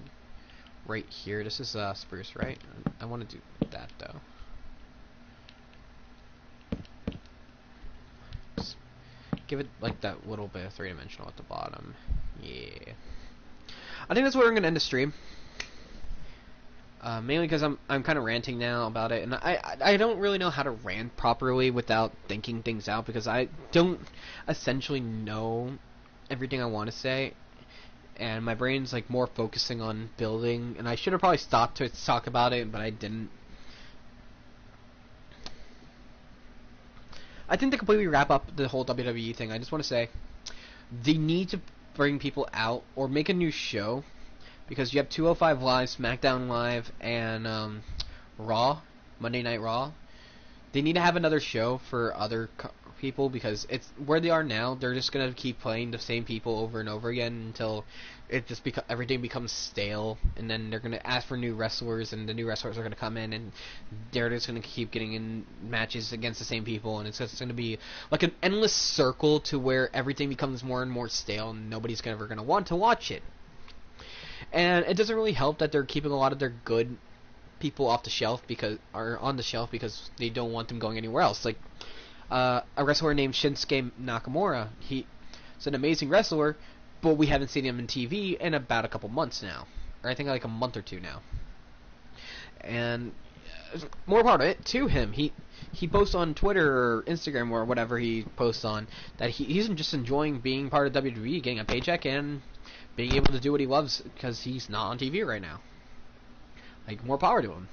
B: right here. This is Spruce, right? I want to do that, though. Give it like that little bit of three-dimensional at the bottom. Yeah. I think that's where we're gonna end the stream. Mainly because I'm kind of ranting now about it, and I don't really know how to rant properly without thinking things out, because I don't essentially know everything I want to say, and my brain's like more focusing on building, and I should have probably stopped to talk about it, but I didn't. I think to completely wrap up the whole WWE thing, I just want to say they need to bring people out or make a new show, because you have 205 Live, SmackDown Live, and Raw, Monday Night Raw. They need to have another show for other people, because it's where they are now. They're just gonna keep playing the same people over and over again until it just everything becomes stale, and then they're gonna ask for new wrestlers, and the new wrestlers are gonna come in, and they're just gonna keep getting in matches against the same people, and it's just gonna be like an endless circle to where everything becomes more and more stale, and nobody's ever gonna want to watch it. And it doesn't really help that they're keeping a lot of their good people off the shelf on the shelf because they don't want them going anywhere else. Like a wrestler named Shinsuke Nakamura, he's an amazing wrestler, but we haven't seen him in TV in about a couple months now, or I think like a month or two now. And more part of it to him, he posts on Twitter or Instagram or whatever he posts on that he's just enjoying being part of WWE, getting a paycheck, and being able to do what he loves because he's not on TV right now. Like, more power to him.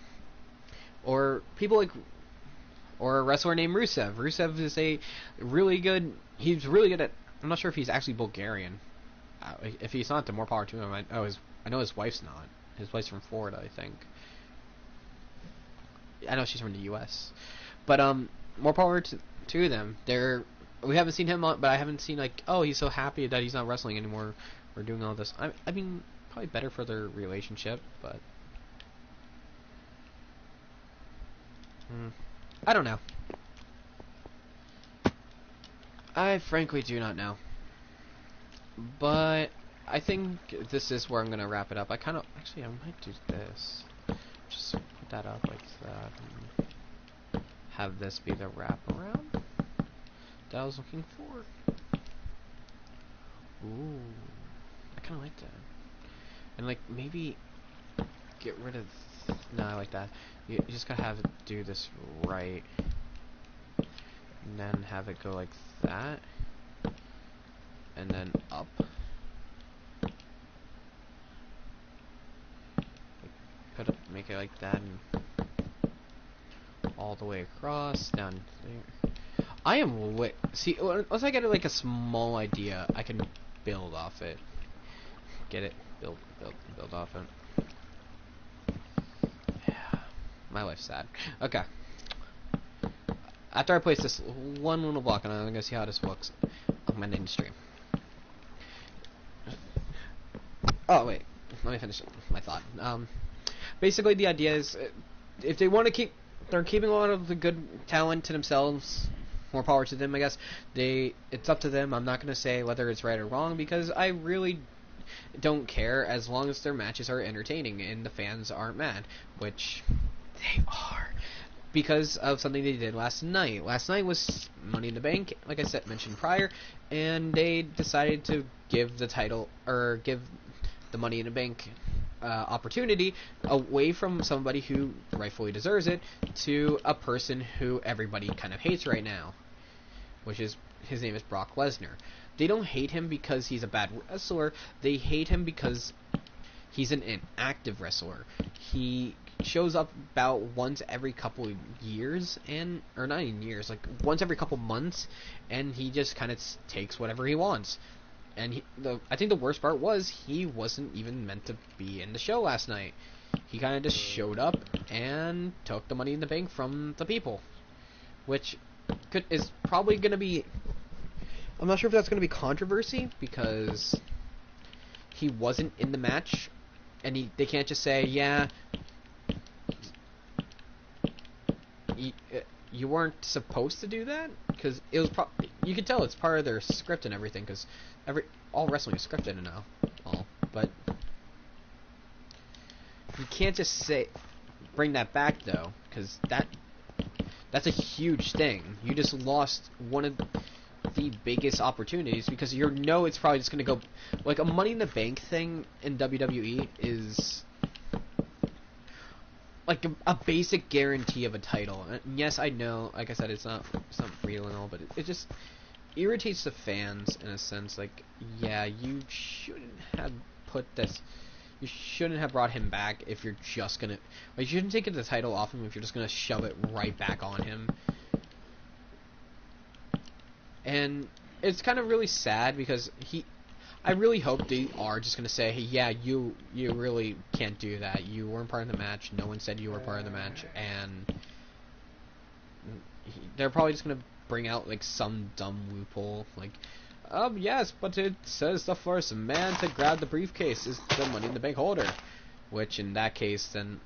B: Or people like, or a wrestler named Rusev. Rusev is he's really good at, I'm not sure if he's actually Bulgarian. If he's not, then more power to him. I know his wife's not. His wife's from Florida, I think. I know she's from the U.S. But, more power to them. We haven't seen him, but I haven't seen, like, oh, he's so happy that he's not wrestling anymore. We're doing all this. I mean, probably better for their relationship, but I don't know. I frankly do not know. But I think this is where I'm gonna wrap it up. I might do this. Just put that up like that, and have this be the wraparound that I was looking for. Ooh. I kind of like that. And, like, maybe get rid of... No, I like that. You just gotta have it do this right. And then have it go like that. And then up. Make it like that, and all the way across, down there. I am see, once I get like a small idea, I can build off it. Get it? Build off it. Yeah. My life's sad. Okay. After I place this one little block, and I'm gonna see how this looks, I'm gonna end the stream. Oh wait, let me finish my thought. Basically the idea is, if they want to they're keeping a lot of the good talent to themselves. More power to them, I guess. It's up to them. I'm not gonna say whether it's right or wrong, because I really don't care, as long as their matches are entertaining and the fans aren't mad, which they are, because of something they did last night. Last night was Money in the Bank, like I mentioned prior, and they decided to give the title, or give the Money in the Bank opportunity away from somebody who rightfully deserves it to a person who everybody kind of hates right now, which is, his name is Brock Lesnar. They don't hate him because he's a bad wrestler. They hate him because he's an inactive wrestler. He shows up about once every couple of years, or not even years, like once every couple months, and he just kind of takes whatever he wants. And I think the worst part was he wasn't even meant to be in the show last night. He kind of just showed up and took the Money in the Bank from the people, which is probably going to be... I'm not sure if that's going to be controversy, because he wasn't in the match, and they can't just say, yeah, you weren't supposed to do that, because it was you can tell it's part of their script and everything, because all wrestling is scripted now, but you can't just bring that back though, because that's a huge thing. You just lost one of the biggest opportunities because you know it's probably just going to go like a Money in the Bank thing in WWE is like a basic guarantee of a title. And yes, I know, like I said, it's not real and all, but it just irritates the fans in a sense. Like, yeah, you shouldn't have put this. You shouldn't have brought him back if you're just gonna. Like, you shouldn't take the title off him if you're just gonna shove it right back on him. And it's kind of really sad because I really hope they are just gonna say, hey, yeah, you really can't do that. You weren't part of the match. No one said you were part of the match, and they're probably just gonna bring out like some dumb loophole, like, yes, but it says the first man to grab the briefcase is the Money in the Bank holder, which in that case, then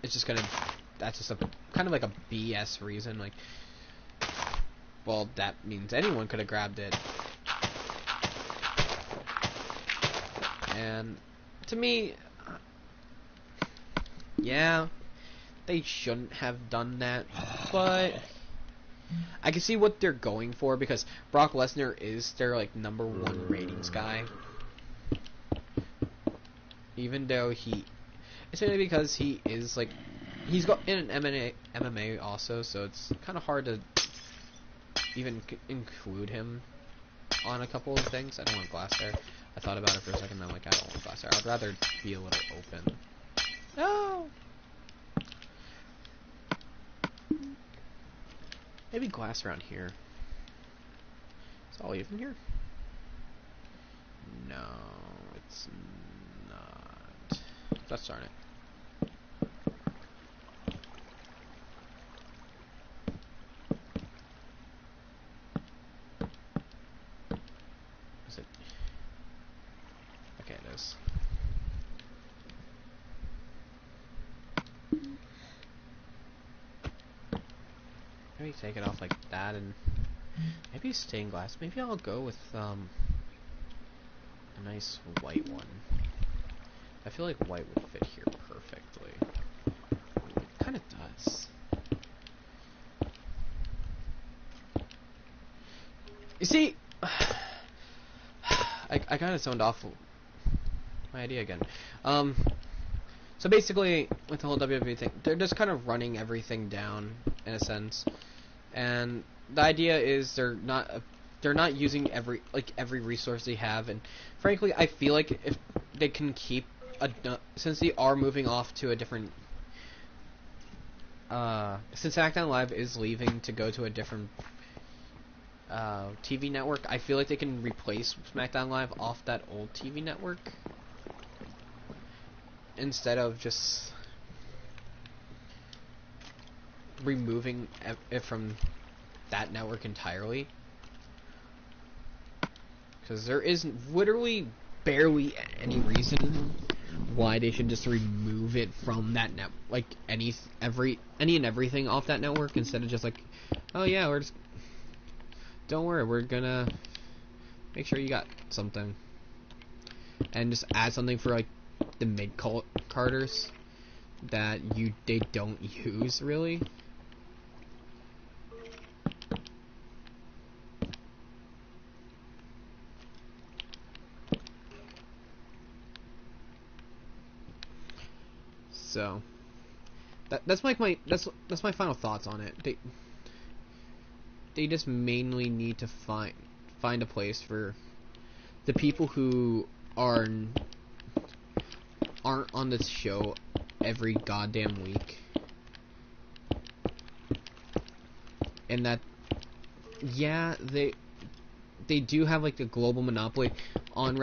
B: it's just gonna, that's just a kind of like a BS reason, like, well, that means anyone could have grabbed it. And to me, yeah, they shouldn't have done that, but I can see what they're going for because Brock Lesnar is their like #1 ratings guy. Even though it's mainly because he is like, he's got in an MMA also, so it's kind of hard to even include him on a couple of things. I don't want glass there. I thought about it for a second, and I'm like, I don't want glass there. I'd rather be a little open. No! Maybe glass around here. Is it all even here? No, it's not. Let's darn it. Is it? Okay, it is. Maybe take it off like that, and maybe stained glass. Maybe I'll go with a nice white one. I feel like white would fit here perfectly. It kind of does. You see, I kind of zoned off my idea again. So basically, with the whole WWE thing, they're just kind of running everything down in a sense, and the idea is they're not using every resource they have, and frankly, I feel like if they can keep since they are moving off to a different, since SmackDown Live is leaving to go to a different TV network, I feel like they can replace SmackDown Live off that old TV network instead of just removing it from that network entirely, because there is literally barely any reason why they should just remove it from that net, like any and everything off that network, instead of just like, oh yeah, don't worry, we're gonna make sure you got something, and just add something for like the mid-carders that they don't use really. So that's like that's my final thoughts on it. They just mainly need to find a place for the people who aren't on this show every goddamn week, and that, yeah, they do have like a global monopoly on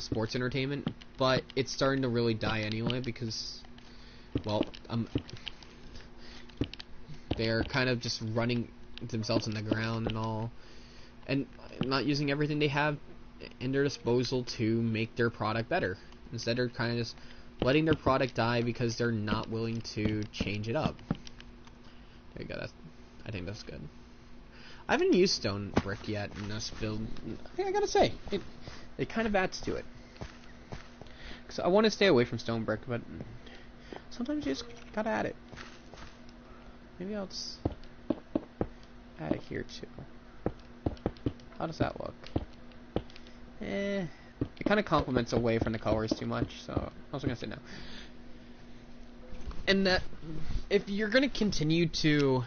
B: sports entertainment, but it's starting to really die anyway because, well, they're kind of just running themselves in the ground and all, and not using everything they have in their disposal to make their product better. Instead, they're kind of just letting their product die because they're not willing to change it up. There you go. I think that's good. I haven't used stone brick yet in this build. I gotta say, it kind of adds to it. So I want to stay away from stone brick, but sometimes you just gotta add it. Maybe I'll just add it here too. How does that look? It kind of complements away from the colors too much, so I was gonna say no. And that, if you're gonna continue to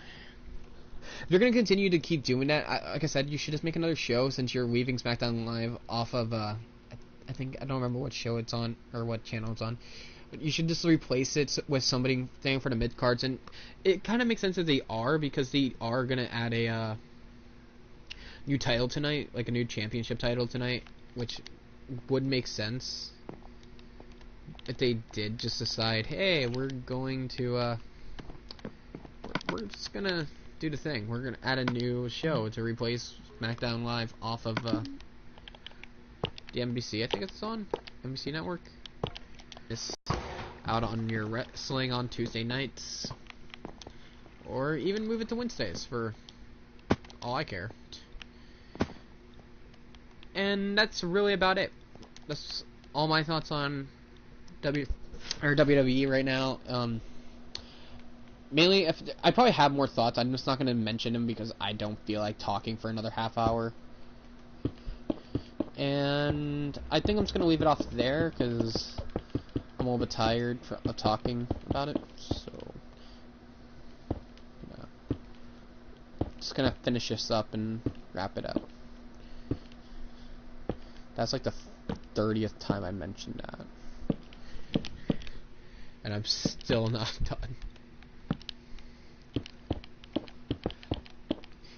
B: keep doing that, like I said, you should just make another show since you're weaving SmackDown Live off of I don't remember what show it's on or what channel it's on. But you should just replace it with somebody staying for the mid cards, and it kind of makes sense that they are, because they are gonna add a new title tonight, like a new championship title tonight, which would make sense if they did just decide, hey, we're going to we're just gonna do the thing. We're gonna add a new show to replace SmackDown Live off of the NBC. I think it's on NBC Network. It's out on your wrestling on Tuesday nights, or even move it to Wednesdays for all I care. And that's really about it. That's all my thoughts on WWE right now. Mainly, I probably have more thoughts. I'm just not going to mention them because I don't feel like talking for another half hour. And I think I'm just going to leave it off there because I'm a little bit tired of talking about it. So, just going to finish this up and wrap it up. That's like the 30th time I mentioned that. And I'm still not done.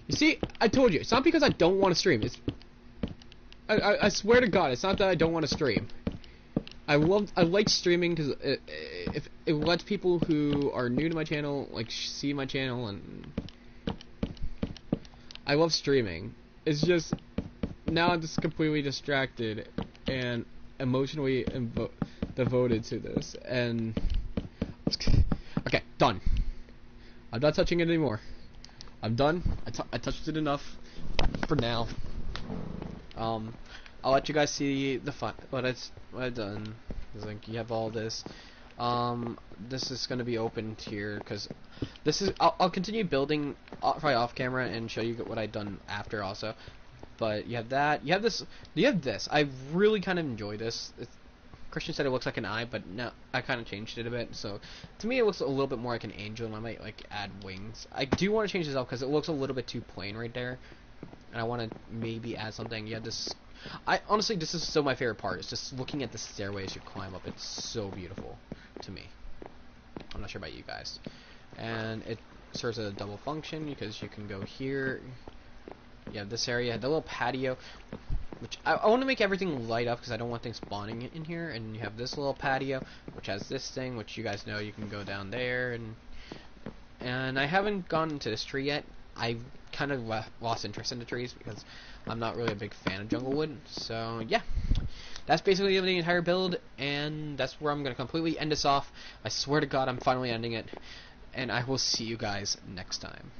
B: You see, I told you, it's not because I don't want to stream. I swear to God, it's not that I don't want to stream. I like streaming because it lets people who are new to my channel like see my channel, and I love streaming. It's just now I'm just completely distracted and emotionally devoted to this, and okay, done. I'm not touching it anymore. I'm done. I touched it enough for now. I'll let you guys see the what I've done. It's like you have all this. This is gonna be opened here because this is. I'll continue building probably off camera and show you what I've done after also. But you have that. You have this. You have this. I really kind of enjoy this. Christian said it looks like an eye, but no, I kind of changed it a bit. So to me, it looks a little bit more like an angel, and I might like add wings. I do want to change this up because it looks a little bit too plain right there, and I want to maybe add something. Yeah, this. I honestly, this is still my favorite part. It's just looking at the stairways you climb up. It's so beautiful to me. I'm not sure about you guys. And it serves as a double function because you can go here. You have this area, the little patio, which I want to make everything light up because I don't want things spawning in here. And you have this little patio, which has this thing, which you guys know you can go down there. And I haven't gone into this tree yet. I kind of lost interest in the trees because I'm not really a big fan of Junglewood. So yeah, that's basically the entire build, and that's where I'm going to completely end this off. I swear to God, I'm finally ending it, and I will see you guys next time.